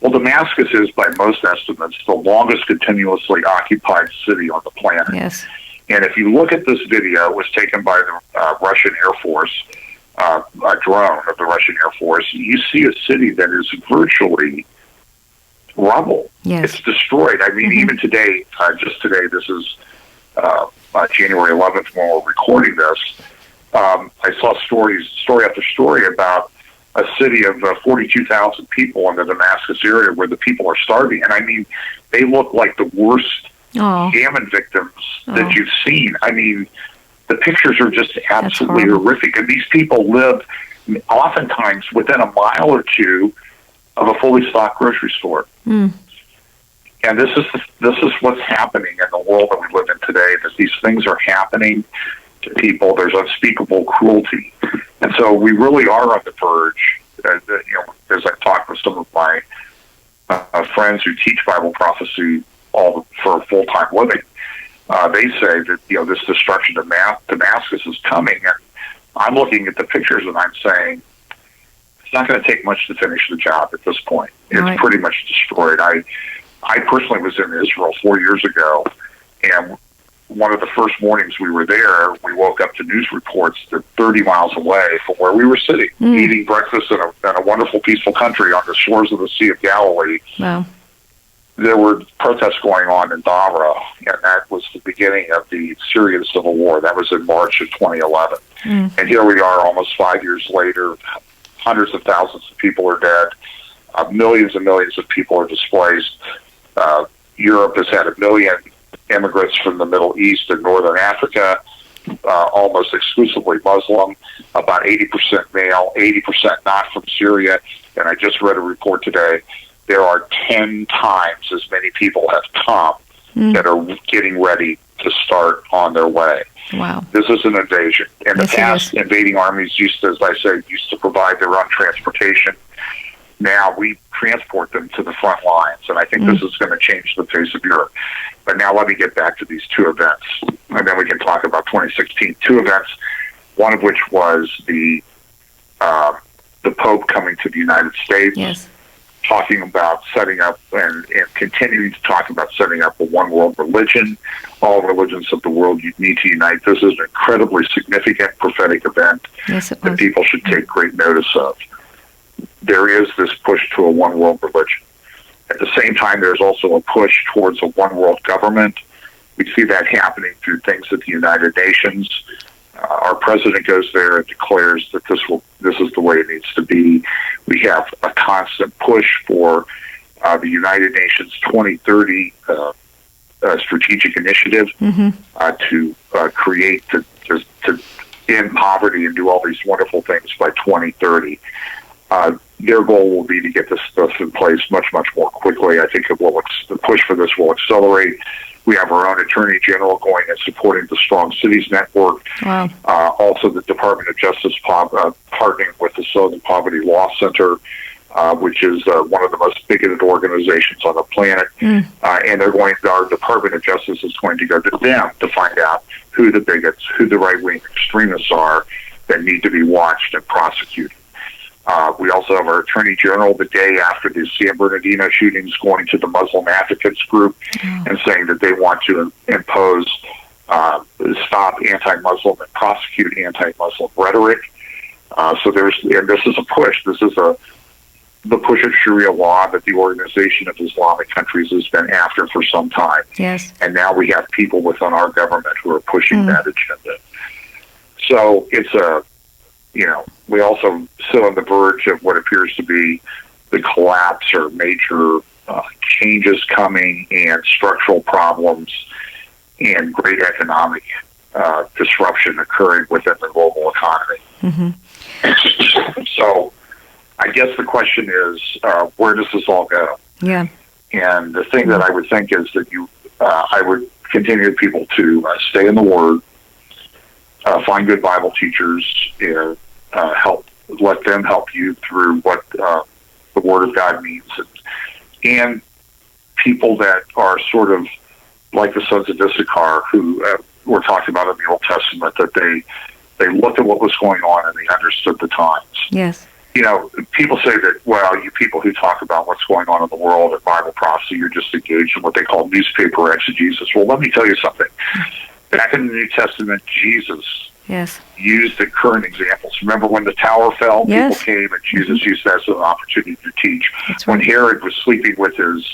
Well, Damascus is, by most estimates, the longest continuously occupied city on the planet. Yes. And if you look at this video, it was taken by the Russian Air Force, a drone of the Russian Air Force. You see a city that is virtually rubble. Yes. It's destroyed. I mean, even today, just today, this is January 11th when we're recording this, I saw story after story about a city of 42,000 people in the Damascus area where the people are starving. And I mean, they look like the worst famine victims that you've seen. I mean, the pictures are just absolutely horrific. And these people live oftentimes within a mile or two of a fully stocked grocery store. Mm. And this is what's happening in the world that we live in today, that these things are happening to people. There's unspeakable cruelty. And so we really are on the verge, as I've talked with some of my friends who teach Bible prophecy for a full-time living, they say that, this destruction of Damascus is coming. And I'm looking at the pictures and I'm saying, it's not going to take much to finish the job at this point. It's pretty much destroyed. I personally was in Israel 4 years ago, and one of the first mornings we were there, we woke up to news reports that 30 miles away from where we were sitting, eating breakfast in a wonderful, peaceful country on the shores of the Sea of Galilee. Wow. There were protests going on in Dara, and that was the beginning of the Syrian civil war. That was in March of 2011. And here we are almost 5 years later. Hundreds of thousands of people are dead. Millions and millions of people are displaced. Europe has had 1 million immigrants from the Middle East and Northern Africa, almost exclusively Muslim, about 80% male, 80% not from Syria. And I just read a report today. There are 10 times as many people have come that are getting ready to start on their way. Wow. This is an invasion. In the past, invading armies used to provide their own transportation. Now we transport them to the front lines, and I think this is going to change the face of Europe. But now let me get back to these two events, and then we can talk about 2016. Two events, one of which was the Pope coming to the United States, talking about setting up and continuing to talk about setting up a one-world religion. All religions of the world need to unite. This is an incredibly significant prophetic event that people should take great notice of. There is this push to a one-world religion. At the same time, there's also a push towards a one-world government. We see that happening through things at the United Nations. Our president goes there and declares that this is the way it needs to be. We have a constant push for the United Nations 2030 strategic initiative to create, to end poverty and do all these wonderful things by 2030. Their goal will be to get this stuff in place much, much more quickly. I think the push for this will accelerate. We have our own Attorney General going and supporting the Strong Cities Network. Wow. Also, the Department of Justice partnering with the Southern Poverty Law Center, which is one of the most bigoted organizations on the planet. And our Department of Justice is going to go to them to find out who the bigots, who the right-wing extremists are that need to be watched and prosecuted. We also have our Attorney General the day after the San Bernardino shootings going to the Muslim Advocates Group and saying that they want to impose, stop anti-Muslim and prosecute anti-Muslim rhetoric. So this is a push. This is the push of Sharia law that the Organization of Islamic Countries has been after for some time. Yes. And now we have people within our government who are pushing that agenda. So it's we also sit on the verge of what appears to be the collapse or major changes coming and structural problems and great economic disruption occurring within the global economy. So I guess the question is, where does this all go? Yeah. And the thing that I would think is that I would continue people to stay in the Word, find good Bible teachers, and let them help you through what the Word of God means, and people that are sort of like the sons of Issachar, who were talked about in the Old Testament, that they looked at what was going on and they understood the times. Yes. People say that, well, you people who talk about what's going on in the world at Bible prophecy, you're just engaged in what they call newspaper exegesis. Well, let me tell you something. Back in the New Testament, Jesus used the current examples. Remember when the tower fell, people came, and Jesus used that as an opportunity to teach. That's right. When Herod was sleeping with his,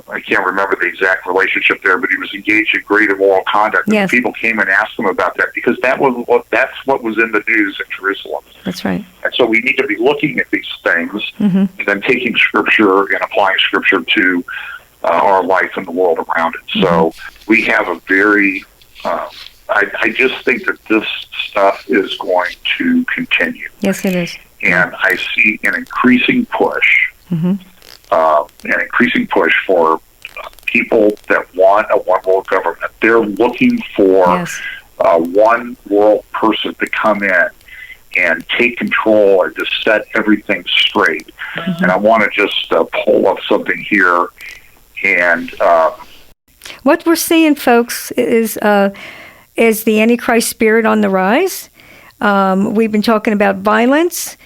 I can't remember the exact relationship there, but he was engaged in great immoral conduct. And people came and asked him about that because that's what was in the news in Jerusalem. That's right. And so we need to be looking at these things and then taking Scripture and applying Scripture to our life and the world around it. So we have a very, I just think that this stuff is going to continue. Yes, it is. And I see an increasing push, for people that want a one world government. They're looking for a one world person to come in and take control and to set everything straight. And I want to just pull up something here. And what we're seeing, folks, is the Antichrist spirit on the rise. We've been talking about violence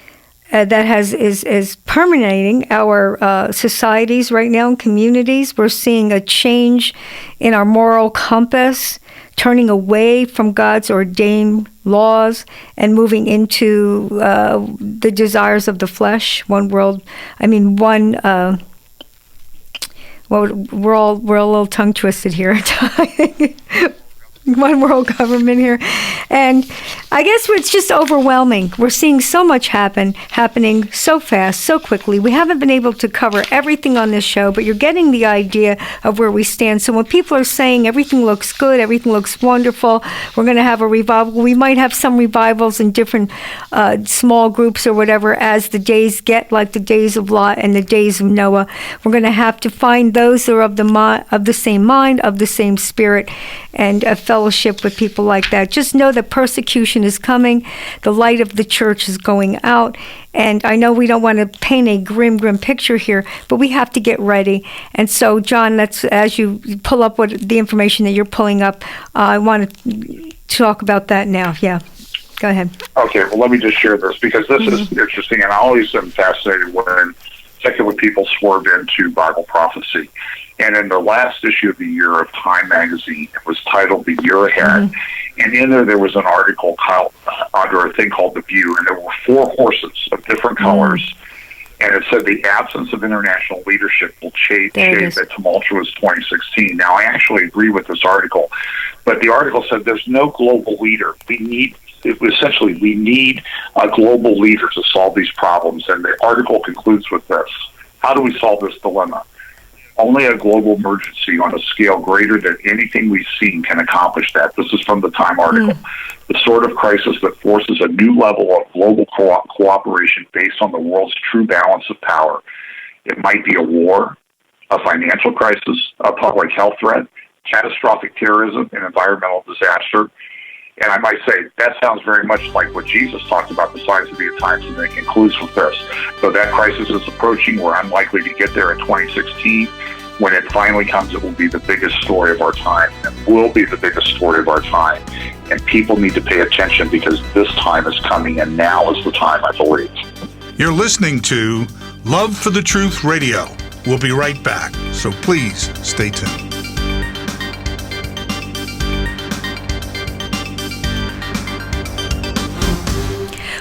that is permeating our societies right now and communities. We're seeing a change in our moral compass, turning away from God's ordained laws and moving into the desires of the flesh. Well, we're a little tongue twisted here. One world government here. And I guess it's just overwhelming. We're seeing so much happening so fast, so quickly. We haven't been able to cover everything on this show, but you're getting the idea of where we stand. So when people are saying everything looks good, everything looks wonderful, we're going to have a revival. We might have some revivals in different small groups or whatever as the days get like the days of Lot and the days of Noah. We're going to have to find those that are of the same mind, of the same spirit, and fellowship with people like that. Just know that persecution is coming. The light of the church is going out. And I know we don't want to paint a grim picture here, but we have to get ready. And so, John, as you pull up the information that you're pulling up, I want to talk about that now. Yeah. Go ahead. Okay, well, let me just share this because this is interesting, and I always am fascinated when secular people swerve into Bible prophecy. And in the last issue of the year of Time magazine, it was titled The Year Ahead. And in there was an article under a thing called The View, and there were 4 horses of different colors. And it said the absence of international leadership will shape a tumultuous 2016. Now, I actually agree with this article, but the article said there's no global leader. We need a global leader to solve these problems. And the article concludes with this. How do we solve this dilemma? Only a global emergency on a scale greater than anything we've seen can accomplish that. This is from the Time article. The sort of crisis that forces a new level of global cooperation based on the world's true balance of power. It might be a war, a financial crisis, a public health threat, catastrophic terrorism, an environmental disaster. And I might say, that sounds very much like what Jesus talked about, the signs of the end times, and then it concludes with this. So that crisis is approaching. We're unlikely to get there in 2016. When it finally comes, it will be the biggest story of our time, and will be the biggest story of our time. And people need to pay attention because this time is coming, and now is the time, I believe. You're listening to Love for the Truth Radio. We'll be right back, so please stay tuned.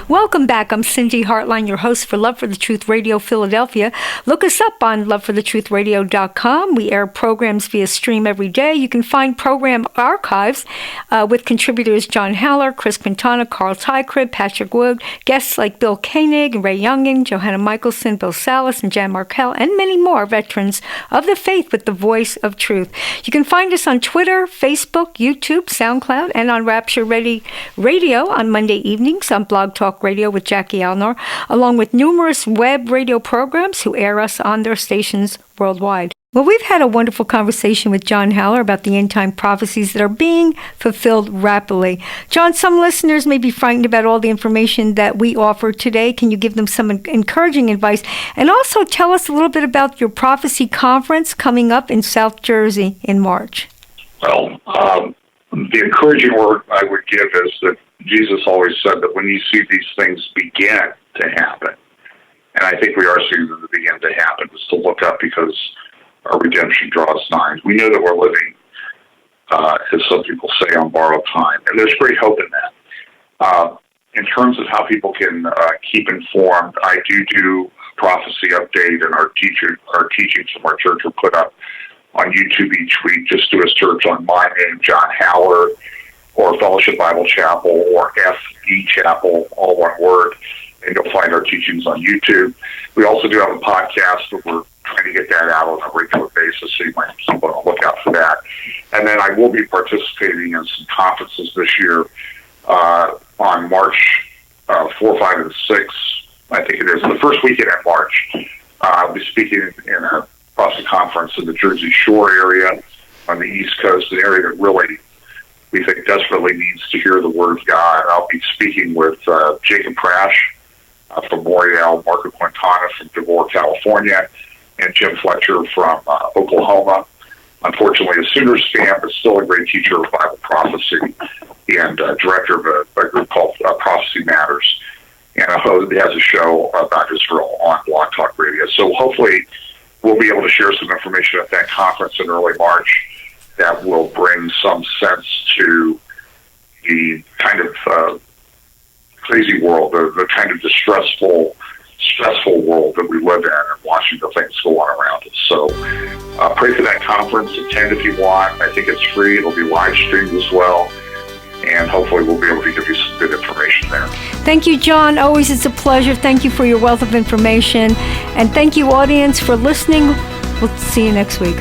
Welcome back. I'm Cindy Hartline, your host for Love for the Truth Radio Philadelphia. Look us up on loveforthetruthradio.com. We air programs via stream every day. You can find program archives with contributors John Haller, Chris Quintana, Carl Tykrib, Patrick Wood, guests like Bill Koenig, Ray Youngin, Johanna Michelson, Bill Salas, and Jan Markell, and many more veterans of the faith with the voice of truth. You can find us on Twitter, Facebook, YouTube, SoundCloud, and on Rapture Ready Radio on Monday evenings on Blog Talk Radio with Jackie Alnor, along with numerous web radio programs who air us on their stations worldwide. Well, we've had a wonderful conversation with John Haller about the end-time prophecies that are being fulfilled rapidly. John, some listeners may be frightened about all the information that we offer today. Can you give them some encouraging advice? And also tell us a little bit about your prophecy conference coming up in South Jersey in March. Well, the encouraging word I would give is that Jesus always said that when you see these things begin to happen, and I think we are seeing them begin to happen, is to look up because our redemption draws nigh. We know that we're living, as some people say, on borrowed time, and there's great hope in that. In terms of how people can keep informed, I do prophecy update, and our teachings from our church are put up on YouTube each week. Just do a search on my name, John Haller, or Fellowship Bible Chapel, or FE Chapel, all one word, and you'll find our teachings on YouTube. We also do have a podcast, but we're trying to get that out on a regular basis, so you might keep on the lookout for that. And then I will be participating in some conferences this year on March 4, 5, and 6, I think it is, the first weekend in March. I'll be speaking in a prophecy conference in the Jersey Shore area on the East Coast, an area that really we think desperately needs to hear the Word of God. I'll be speaking with Jacob Prash from Moriel, Marco Quintana from DeVore, California, and Jim Fletcher from Oklahoma. Unfortunately, a Sooners fan, but still a great teacher of Bible prophecy and director of a group called Prophecy Matters. And he has a show about Israel on Blog Talk Radio. So hopefully we'll be able to share some information at that conference in early March that will bring some sense to the kind of crazy world, the kind of stressful world that we live in and watching the things go on around us. So pray for that conference. Attend if you want. I think it's free. It'll be live streamed as well. And hopefully we'll be able to give you some good information there. Thank you, John. Always it's a pleasure. Thank you for your wealth of information. And thank you, audience, for listening. We'll see you next week.